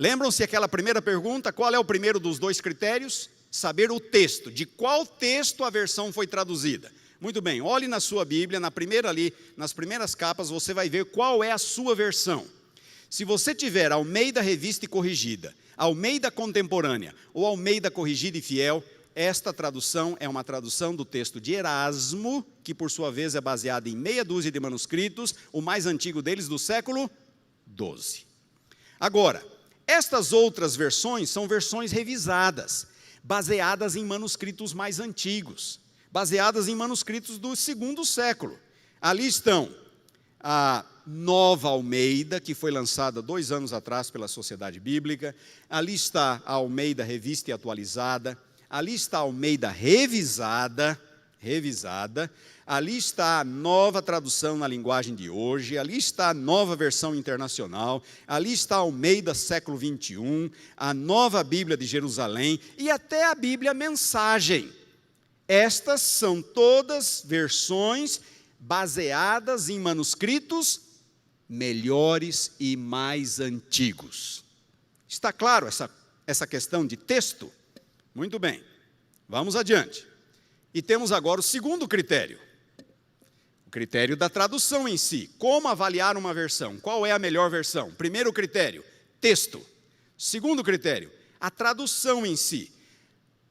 Lembram-se aquela primeira pergunta? Qual é o primeiro dos dois critérios? Saber o texto. De qual texto a versão foi traduzida? Muito bem, olhe na sua Bíblia, na primeira ali, nas primeiras capas, você vai ver qual é a sua versão. Se você tiver Almeida Revista e Corrigida, Almeida Contemporânea ou Almeida Corrigida e Fiel, esta tradução é uma tradução do texto de Erasmo, que por sua vez é baseada em meia dúzia de manuscritos, o mais antigo deles do século XII. Agora, estas outras versões são versões revisadas, baseadas em manuscritos mais antigos, baseadas em manuscritos do segundo século. Ali estão a Nova Almeida, que foi lançada 2 anos atrás pela Sociedade Bíblica, ali está a Almeida Revista e Atualizada, ali está a Almeida Revisada, ali está a nova tradução na linguagem de hoje, ali está a nova versão internacional, ali está a Almeida século XXI, a nova Bíblia de Jerusalém e até a Bíblia Mensagem. Estas são todas versões baseadas em manuscritos melhores e mais antigos. Está claro essa questão de texto? Muito bem, vamos adiante. E temos agora o segundo critério, o critério da tradução em si. Como avaliar uma versão? Qual é a melhor versão? Primeiro critério, texto. Segundo critério, a tradução em si.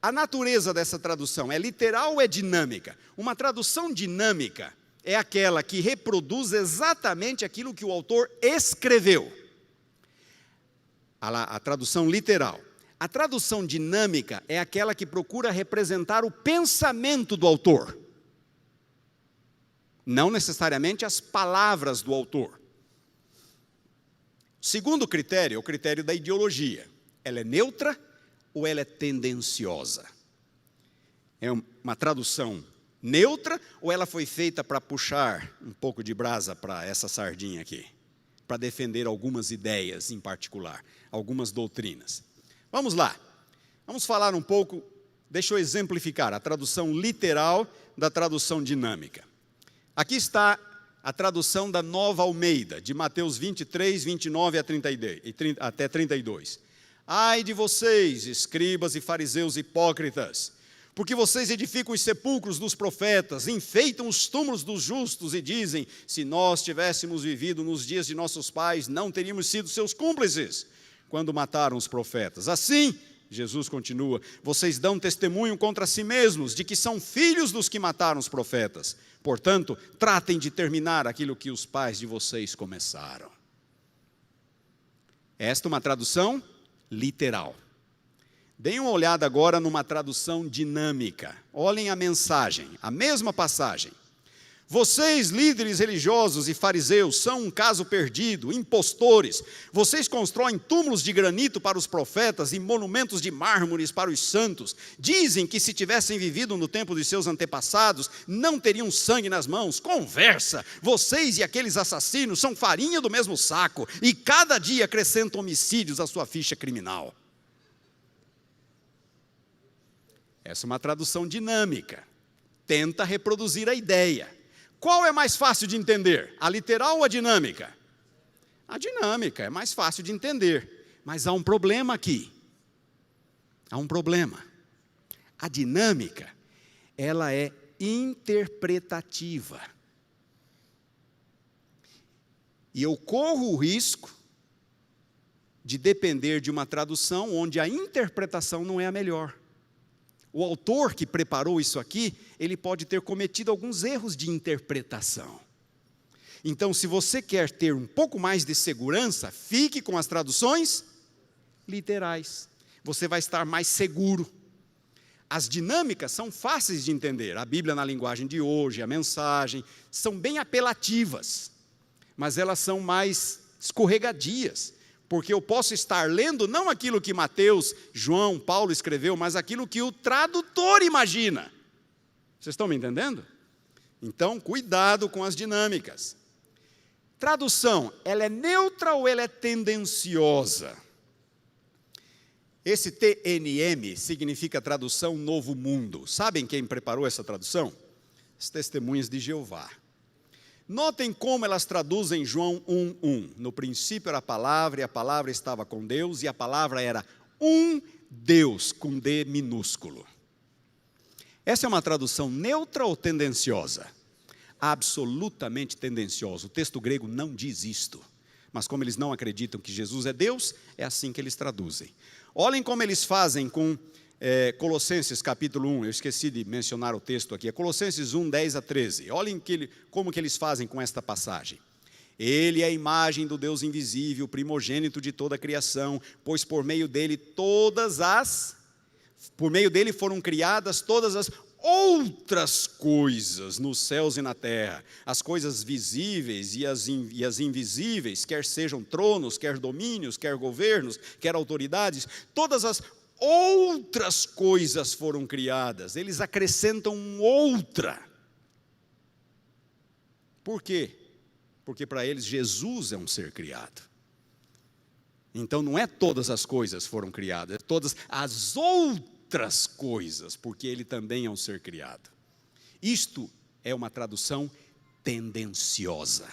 A natureza dessa tradução é literal ou é dinâmica? Uma tradução dinâmica é aquela que reproduz exatamente aquilo que o autor escreveu. A tradução literal. A tradução dinâmica é aquela que procura representar o pensamento do autor, não necessariamente as palavras do autor. O segundo critério é o critério da ideologia. Ela é neutra ou ela é tendenciosa? É uma tradução neutra ou ela foi feita para puxar um pouco de brasa para essa sardinha aqui? Para defender algumas ideias em particular, algumas doutrinas. Vamos lá, vamos falar um pouco, deixa eu exemplificar a tradução literal da tradução dinâmica. Aqui está a tradução da Nova Almeida, de Mateus 23, 29 até 32. Ai de vocês, escribas e fariseus hipócritas, porque vocês edificam os sepulcros dos profetas, enfeitam os túmulos dos justos e dizem, se nós tivéssemos vivido nos dias de nossos pais, não teríamos sido seus cúmplices quando mataram os profetas. Assim, Jesus continua, vocês dão testemunho contra si mesmos de que são filhos dos que mataram os profetas. Portanto, tratem de terminar aquilo que os pais de vocês começaram. Esta é uma tradução literal. Deem uma olhada agora numa tradução dinâmica. Olhem a mensagem, a mesma passagem. Vocês, líderes religiosos e fariseus, são um caso perdido, impostores. Vocês constroem túmulos de granito para os profetas e monumentos de mármores para os santos. Dizem que se tivessem vivido no tempo de seus antepassados, não teriam sangue nas mãos. Conversa! Vocês e aqueles assassinos são farinha do mesmo saco e cada dia acrescentam homicídios à sua ficha criminal. Essa é uma tradução dinâmica. Tenta reproduzir a ideia. Qual é mais fácil de entender? A literal ou a dinâmica? A dinâmica é mais fácil de entender. Mas há um problema aqui. Há um problema. A dinâmica, ela é interpretativa. E eu corro o risco de depender de uma tradução onde a interpretação não é a melhor. O autor que preparou isso aqui, ele pode ter cometido alguns erros de interpretação. Então, se você quer ter um pouco mais de segurança, fique com as traduções literais. Você vai estar mais seguro. As dinâmicas são fáceis de entender. A Bíblia na linguagem de hoje, a mensagem, são bem apelativas. Mas elas são mais escorregadias. Porque eu posso estar lendo não aquilo que Mateus, João, Paulo escreveu, mas aquilo que o tradutor imagina. Vocês estão me entendendo? Então, cuidado com as dinâmicas. Tradução, ela é neutra ou ela é tendenciosa? Esse TNM significa tradução Novo Mundo. Sabem quem preparou essa tradução? As Testemunhas de Jeová. Notem como elas traduzem João 1:1. No princípio era a palavra, e a palavra estava com Deus, e a palavra era um Deus, com D minúsculo. Essa é uma tradução neutra ou tendenciosa? Absolutamente tendenciosa. O texto grego não diz isto. Mas como eles não acreditam que Jesus é Deus, é assim que eles traduzem. Olhem como eles fazem com Colossenses capítulo 1, eu esqueci de mencionar o texto aqui, é Colossenses 1, 10 a 13. Olhem como que eles fazem com esta passagem. Ele é a imagem do Deus invisível, primogênito de toda a criação, pois por meio dele foram criadas todas as outras coisas nos céus e na terra, as coisas visíveis e as invisíveis, quer sejam tronos, quer domínios, quer governos, quer autoridades, todas as outras coisas foram criadas. Eles acrescentam outra. Por quê? Porque para eles Jesus é um ser criado. Então não é todas as coisas foram criadas, é todas as outras coisas, porque ele também é um ser criado. Isto é uma tradução tendenciosa.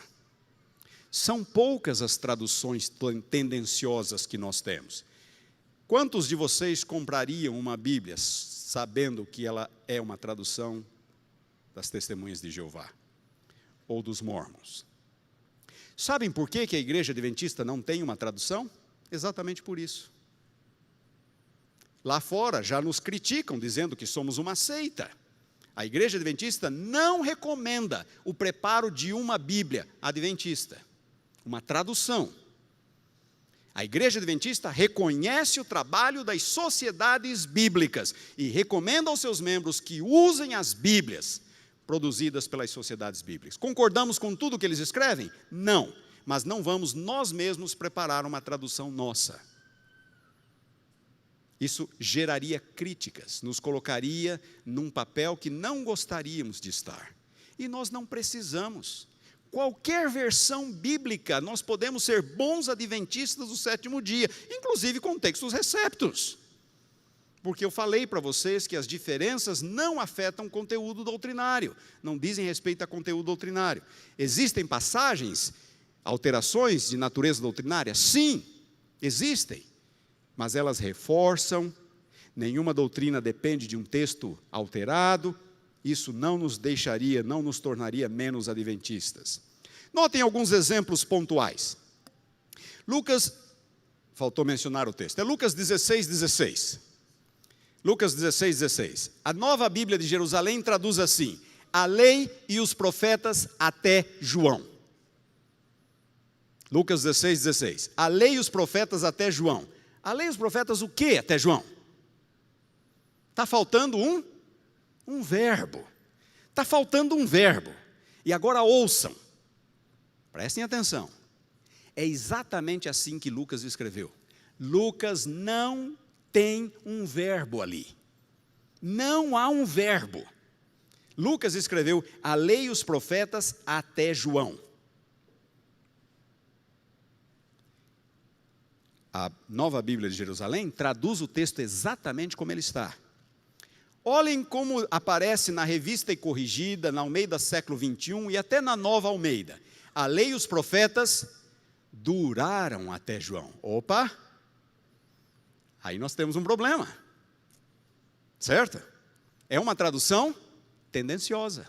São poucas as traduções tendenciosas que nós temos. Quantos de vocês comprariam uma Bíblia sabendo que ela é uma tradução das Testemunhas de Jeová ou dos Mormons? Sabem por que a Igreja Adventista não tem uma tradução? Exatamente por isso. Lá fora já nos criticam dizendo que somos uma seita. A Igreja Adventista não recomenda o preparo de uma Bíblia adventista, uma tradução. A Igreja Adventista reconhece o trabalho das sociedades bíblicas e recomenda aos seus membros que usem as Bíblias produzidas pelas sociedades bíblicas. Concordamos com tudo que eles escrevem? Não, mas não vamos nós mesmos preparar uma tradução nossa. Isso geraria críticas, nos colocaria num papel que não gostaríamos de estar. E nós não precisamos. Qualquer versão bíblica, nós podemos ser bons adventistas do sétimo dia, inclusive com textos receptos. Porque eu falei para vocês que as diferenças não afetam o conteúdo doutrinário, não dizem respeito a conteúdo doutrinário. Existem passagens, alterações de natureza doutrinária? Sim, existem. Mas elas reforçam, nenhuma doutrina depende de um texto alterado, isso não nos deixaria, não nos tornaria menos adventistas. Notem alguns exemplos pontuais. Lucas, faltou mencionar o texto, é Lucas 16:16. Lucas 16:16. A Nova Bíblia de Jerusalém traduz assim: a lei e os profetas até João. Lucas 16:16. A lei e os profetas até João. A lei e os profetas o quê até João? Está faltando um verbo. Está faltando um verbo. E agora ouçam. Prestem atenção. É exatamente assim que Lucas escreveu. Lucas não tem um verbo ali. Não há um verbo. Lucas escreveu a lei e os profetas até João. A Nova Bíblia de Jerusalém traduz o texto exatamente como ele está. Olhem como aparece na Revista e Corrigida, na Almeida século 21 e até na Nova Almeida. A lei e os profetas duraram até João. Opa! Aí nós temos um problema. Certo? É uma tradução tendenciosa.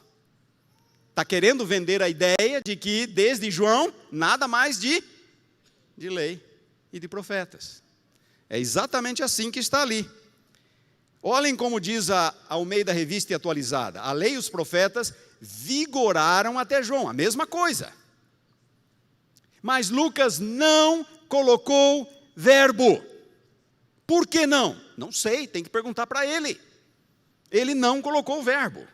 Está querendo vender a ideia de que desde João, nada mais de lei e de profetas. É exatamente assim que está ali. Olhem como diz a Almeida Revista e Atualizada. A lei e os profetas vigoraram até João. A mesma coisa. Mas Lucas não colocou verbo. Por que não? Não sei, tem que perguntar para ele. Ele não colocou o verbo.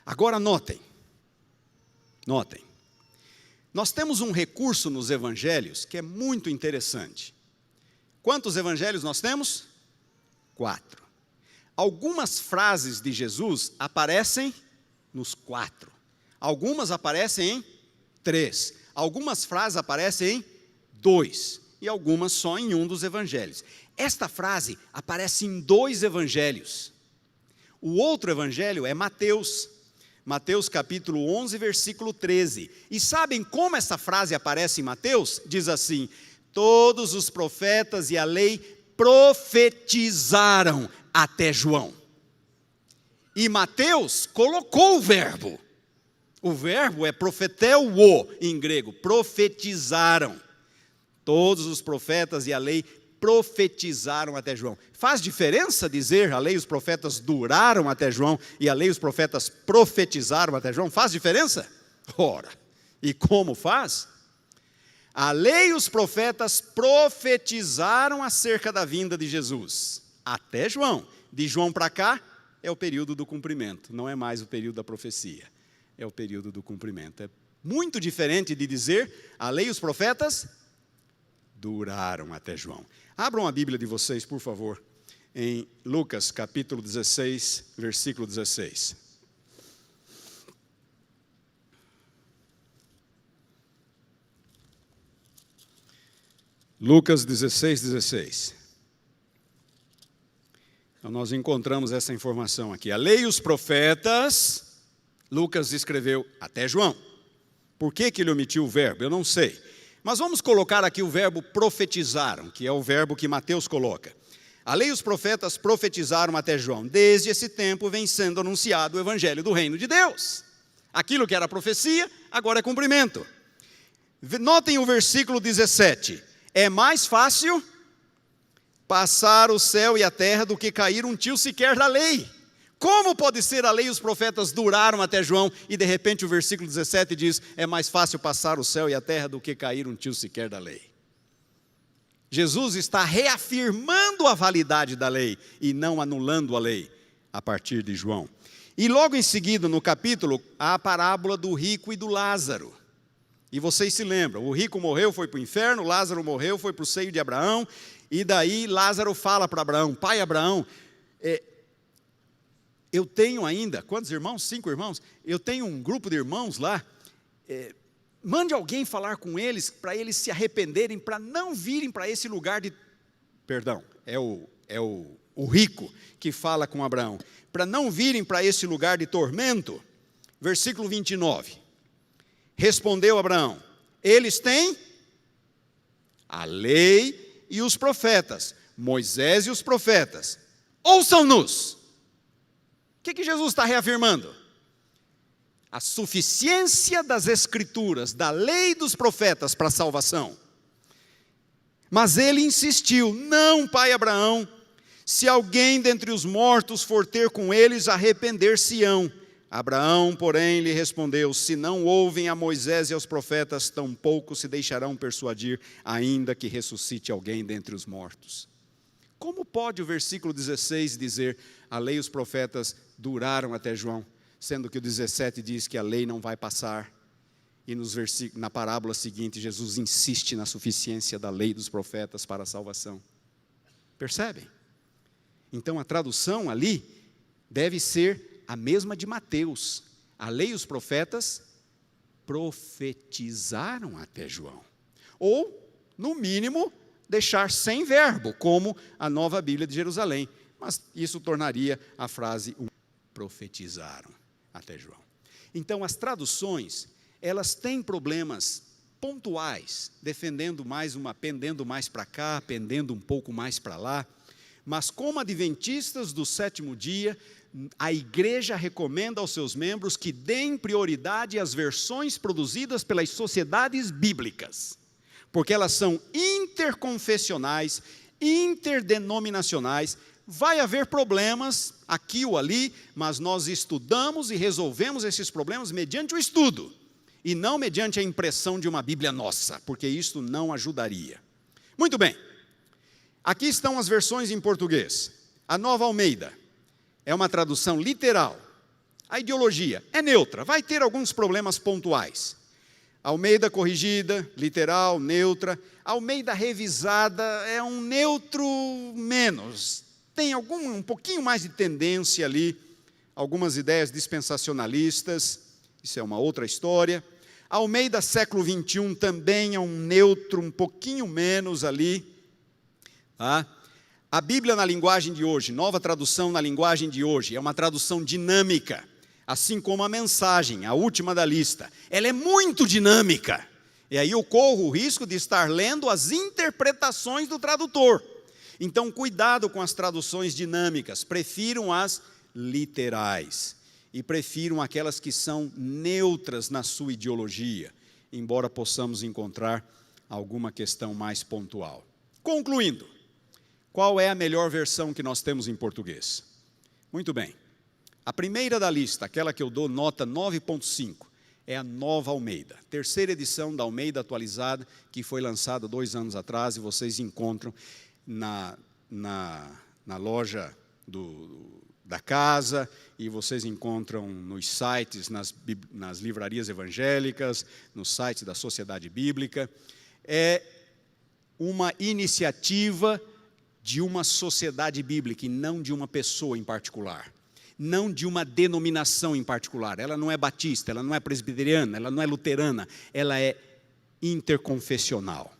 Agora notem. Notem. Nós temos um recurso nos evangelhos que é muito interessante. Quantos evangelhos nós temos? 4. Algumas frases de Jesus aparecem nos 4. Algumas aparecem em 3. Algumas frases aparecem em 2. E algumas só em um dos evangelhos. Esta frase aparece em 2 evangelhos. O outro evangelho é Mateus. Mateus capítulo 11, versículo 13. E sabem como essa frase aparece em Mateus? Diz assim: todos os profetas e a lei profetizaram até João. E Mateus colocou o verbo. O verbo é profeteuo em grego, profetizaram. Todos os profetas e a lei profetizaram até João. Faz diferença dizer a lei e os profetas duraram até João e a lei e os profetas profetizaram até João? Faz diferença? Ora, e como faz? A lei e os profetas profetizaram acerca da vinda de Jesus até João. De João para cá é o período do cumprimento, não é mais o período da profecia, é o período do cumprimento. É muito diferente de dizer a lei e os profetas duraram até João. Abram a Bíblia de vocês, por favor, em Lucas capítulo 16, versículo 16. Lucas 16, 16. Então nós encontramos essa informação aqui. A lei e os profetas, Lucas escreveu até João. Por que ele omitiu o verbo? Eu não sei. Mas vamos colocar aqui o verbo profetizaram, que é o verbo que Mateus coloca. A lei e os profetas profetizaram até João. Desde esse tempo vem sendo anunciado o evangelho do reino de Deus. Aquilo que era profecia, agora é cumprimento. Notem o versículo 17. É mais fácil passar o céu e a terra do que cair um tio sequer da lei. Como pode ser a lei e os profetas duraram até João e de repente o versículo 17 diz: é mais fácil passar o céu e a terra do que cair um tio sequer da lei. Jesus está reafirmando a validade da lei e não anulando a lei a partir de João. E logo em seguida no capítulo há a parábola do rico e do Lázaro. E vocês se lembram, o rico morreu, foi para o inferno, Lázaro morreu, foi para o seio de Abraão, e daí Lázaro fala para Abraão: pai Abraão, eu tenho ainda, quantos irmãos? 5 irmãos? Eu tenho um grupo de irmãos lá, mande alguém falar com eles, para eles se arrependerem, para não virem para esse lugar de... Perdão, é o rico que fala com Abraão, para não virem para esse lugar de tormento. Versículo 29, respondeu Abraão: eles têm a lei e os profetas, Moisés e os profetas, ouçam-nos. O que Jesus está reafirmando? A suficiência das escrituras, da lei e dos profetas para a salvação. Mas ele insistiu: não, pai Abraão, se alguém dentre os mortos for ter com eles, arrepender-se-ão. Abraão, porém, lhe respondeu: se não ouvem a Moisés e aos profetas, tampouco se deixarão persuadir, ainda que ressuscite alguém dentre os mortos. Como pode o versículo 16 dizer a lei e os profetas duraram até João, sendo que o 17 diz que a lei não vai passar, e na parábola seguinte Jesus insiste na suficiência da lei e dos profetas para a salvação? Percebem? Então a tradução ali deve ser a mesma de Mateus. A lei e os profetas profetizaram até João. Ou, no mínimo, deixar sem verbo, como a Nova Bíblia de Jerusalém. Mas isso tornaria a frase profetizaram até João. Então as traduções, elas têm problemas pontuais, pendendo mais para cá, pendendo um pouco mais para lá. Mas como adventistas do sétimo dia, a igreja recomenda aos seus membros que deem prioridade às versões produzidas pelas sociedades bíblicas, porque elas são interconfessionais, interdenominacionais. Vai haver problemas aqui ou ali, mas nós estudamos e resolvemos esses problemas mediante o estudo, e não mediante a impressão de uma Bíblia nossa, porque isto não ajudaria. Muito bem, aqui estão as versões em português. A Nova Almeida é uma tradução literal. A ideologia é neutra, vai ter alguns problemas pontuais. Almeida corrigida, literal, neutra. Almeida revisada é um neutro menos. Tem um pouquinho mais de tendência ali, algumas ideias dispensacionalistas, isso é uma outra história. Almeida século 21 também é um neutro um pouquinho menos ali. Tá? A Bíblia na linguagem de hoje, nova tradução na linguagem de hoje, é uma tradução dinâmica. Assim como a mensagem, a última da lista, ela é muito dinâmica. E aí eu corro o risco de estar lendo as interpretações do tradutor. Então, cuidado com as traduções dinâmicas, prefiram as literais. E prefiram aquelas que são neutras na sua ideologia, embora possamos encontrar alguma questão mais pontual. Concluindo, qual é a melhor versão que nós temos em português? Muito bem. A primeira da lista, aquela que eu dou nota 9.5, é a Nova Almeida. Terceira edição da Almeida atualizada, que foi lançada 2 anos atrás, e vocês encontram na loja da casa, e vocês encontram nos sites, nas livrarias evangélicas, no site da Sociedade Bíblica. É uma iniciativa de uma sociedade bíblica e não de uma pessoa em particular. Não de uma denominação em particular. Ela não é batista, ela não é presbiteriana, ela não é luterana, ela é interconfessional.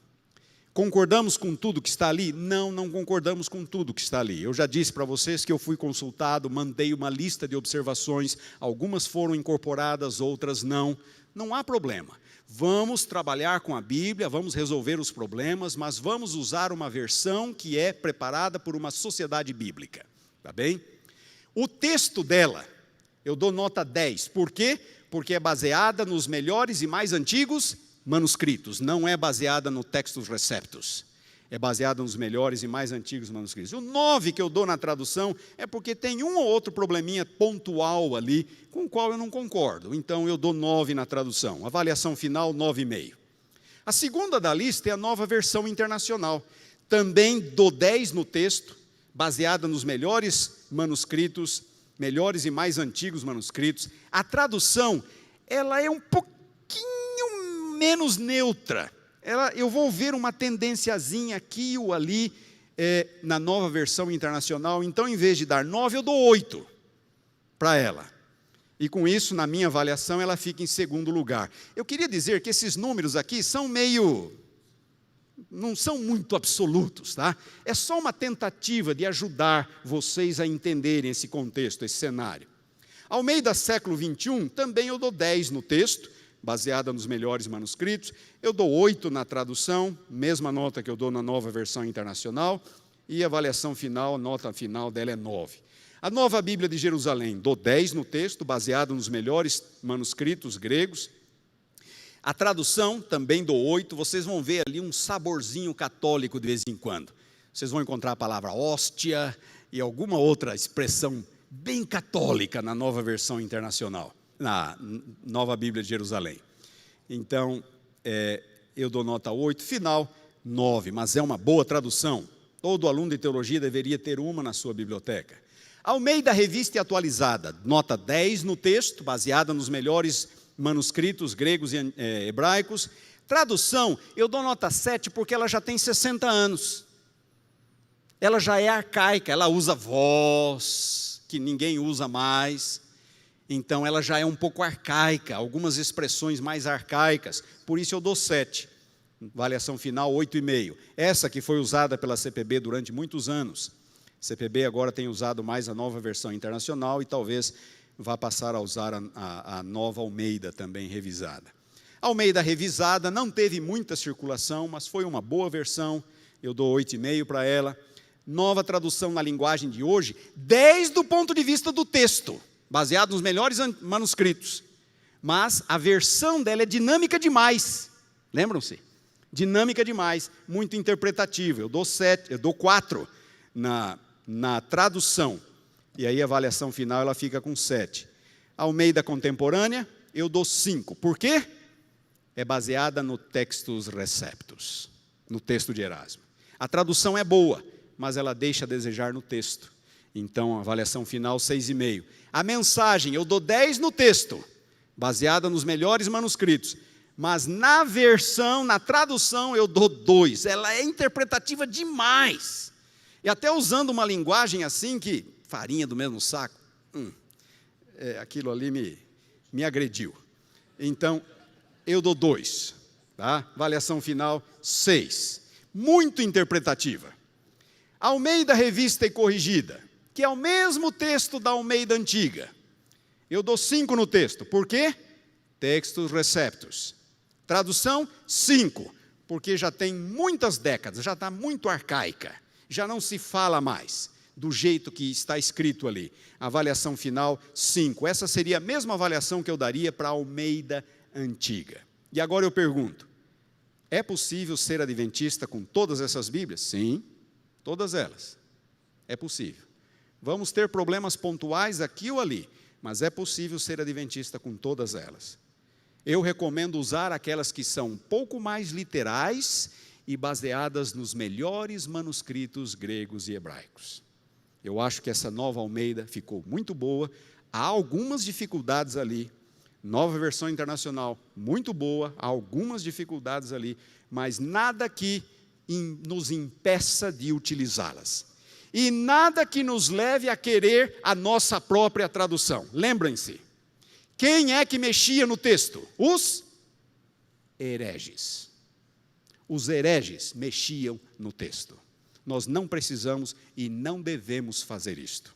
Concordamos com tudo que está ali? Não concordamos com tudo que está ali. Eu já disse para vocês que eu fui consultado, mandei uma lista de observações, algumas foram incorporadas, outras não. Não há problema. Vamos trabalhar com a Bíblia, vamos resolver os problemas, mas vamos usar uma versão que é preparada por uma sociedade bíblica. Tá bem? O texto dela, eu dou nota 10. Por quê? Porque é baseada nos melhores e mais antigos manuscritos. Não é baseada no Textus Receptus. É baseada nos melhores e mais antigos manuscritos. O 9 que eu dou na tradução é porque tem um ou outro probleminha pontual ali, com o qual eu não concordo. Então eu dou 9 na tradução. Avaliação final, 9,5. A segunda da lista é a Nova Versão Internacional. Também dou 10 no texto, baseada nos melhores manuscritos, melhores e mais antigos manuscritos. A tradução, ela é um pouquinho menos neutra. Eu vou ver uma tendenciazinha aqui ou ali na Nova Versão Internacional. Então, em vez de dar 9, eu dou 8 para ela. E com isso, na minha avaliação, ela fica em segundo lugar. Eu queria dizer que esses números aqui são não são muito absolutos, tá? É só uma tentativa de ajudar vocês a entenderem esse contexto, esse cenário. Almeida século 21, também eu dou 10 no texto, baseada nos melhores manuscritos. Eu dou 8 na tradução, mesma nota que eu dou na Nova Versão Internacional, e a avaliação final, a nota final dela é 9. A Nova Bíblia de Jerusalém, dou 10 no texto, baseado nos melhores manuscritos gregos. A tradução, também dou 8, vocês vão ver ali um saborzinho católico de vez em quando. Vocês vão encontrar a palavra hóstia e alguma outra expressão bem católica na Nova Versão Internacional, na Nova Bíblia de Jerusalém. Então, eu dou nota 8, final 9, mas é uma boa tradução. Todo aluno de teologia deveria ter uma na sua biblioteca. Almeida Revista e Atualizada, nota 10 no texto, baseada nos melhores manuscritos gregos e hebraicos. Tradução, eu dou nota 7 porque ela já tem 60 anos. Ela já é arcaica, ela usa voz, que ninguém usa mais. Então ela já é um pouco arcaica, algumas expressões mais arcaicas. Por isso eu dou 7. Avaliação final, 8,5. Essa que foi usada pela CPB durante muitos anos. A CPB agora tem usado mais a Nova Versão Internacional e talvez vai passar a usar a Nova Almeida também revisada. A Almeida revisada não teve muita circulação, mas foi uma boa versão, eu dou 8,5 para ela. Nova tradução na linguagem de hoje, 10 do ponto de vista do texto, baseado nos melhores manuscritos. Mas a versão dela é dinâmica demais, lembram-se? Dinâmica demais, muito interpretativa. Eu dou 4 na tradução. E aí a avaliação final ela fica com 7. Almeida contemporânea, eu dou 5. Por quê? É baseada no Textus Receptus, no texto de Erasmo. A tradução é boa, mas ela deixa a desejar no texto. Então, a avaliação final, 6,5. A mensagem, eu dou 10 no texto, baseada nos melhores manuscritos. Mas na versão, na tradução, eu dou 2. Ela é interpretativa demais. E até usando uma linguagem assim que... farinha do mesmo saco, aquilo ali me agrediu. Então, eu dou 2, tá? Avaliação final, 6. Muito interpretativa. Almeida Revista e Corrigida, que é o mesmo texto da Almeida Antiga. Eu dou 5 no texto. Por quê? Textos receptos. Tradução, 5. Porque já tem muitas décadas, já está muito arcaica. Já não se fala mais do jeito que está escrito ali. Avaliação final, 5. Essa seria a mesma avaliação que eu daria para a Almeida Antiga. E agora eu pergunto, é possível ser adventista com todas essas Bíblias? Sim, todas elas. É possível. Vamos ter problemas pontuais aqui ou ali, mas é possível ser adventista com todas elas. Eu recomendo usar aquelas que são um pouco mais literais e baseadas nos melhores manuscritos gregos e hebraicos. Eu acho que essa nova Almeida ficou muito boa. Há algumas dificuldades ali. Nova versão internacional, muito boa. Há algumas dificuldades ali, mas nada que nos impeça de utilizá-las. E nada que nos leve a querer a nossa própria tradução. Lembrem-se, quem é que mexia no texto? Os hereges. Os hereges mexiam no texto. Nós não precisamos e não devemos fazer isto.